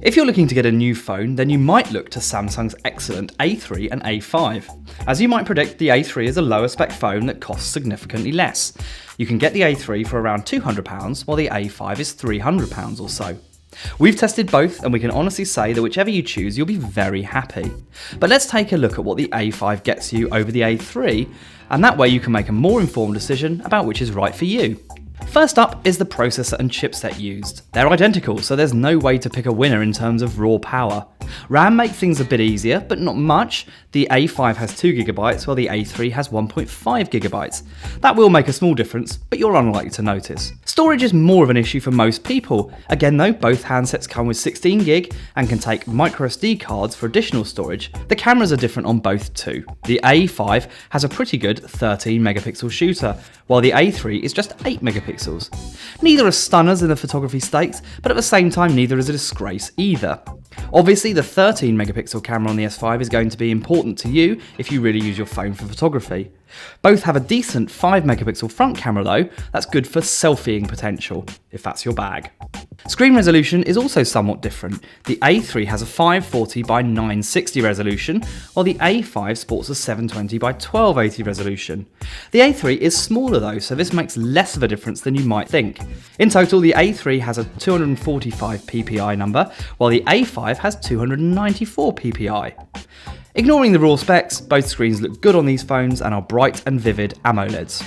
If you're looking to get a new phone, then you might look to Samsung's excellent A3 and A5. As you might predict, the A3 is a lower spec phone that costs significantly less. You can get the A3 for around £200, while the A5 is £300 or so. We've tested both, and we can honestly say that whichever you choose, you'll be very happy. But let's take a look at what the A5 gets you over the A3, and that way you can make a more informed decision about which is right for you. First up is the processor and chipset used. They're identical, so there's no way to pick a winner in terms of raw power. RAM makes things a bit easier, but not much. The A5 has 2GB, while the A3 has 1.5GB. That will make a small difference, but you're unlikely to notice. Storage is more of an issue for most people. Again though, both handsets come with 16GB and can take microSD cards for additional storage. The cameras are different on both too. The A5 has a pretty good 13MP shooter, while the A3 is just 8MP. Neither are stunners in the photography stakes, but at the same time neither is a disgrace either. Obviously the 13MP camera on the S5 is going to be important to you if you really use your phone for photography. Both have a decent 5MP front camera though, that's good for selfieing potential, if that's your bag. Screen resolution is also somewhat different. The A3 has a 540 by 960 resolution, while the A5 sports a 720 by 1280 resolution. The A3 is smaller though, so this makes less of a difference than you might think. In total, the A3 has a 245 ppi number, while the A5 has 294 ppi. Ignoring the raw specs, both screens look good on these phones and are bright and vivid AMOLEDs.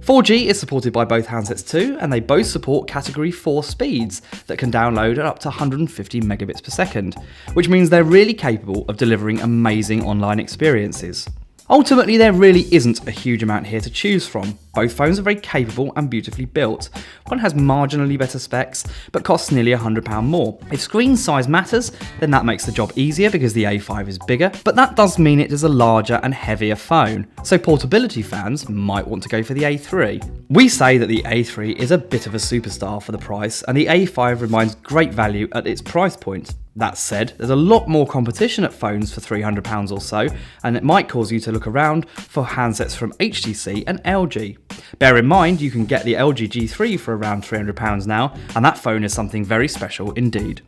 4G is supported by both handsets too, and they both support Category 4 speeds that can download at up to 150 Mbps, which means they're really capable of delivering amazing online experiences. Ultimately, there really isn't a huge amount here to choose from. Both phones are very capable and beautifully built. One has marginally better specs, but costs nearly £100 more. If screen size matters, then that makes the job easier because the A5 is bigger, but that does mean it is a larger and heavier phone, so portability fans might want to go for the A3. We say that the A3 is a bit of a superstar for the price, and the A5 remains great value at its price point. That said, there's a lot more competition at phones for £300 or so, and it might cause you to look around for handsets from HTC and LG. Bear in mind, you can get the LG G3 for around £300 now, and that phone is something very special indeed.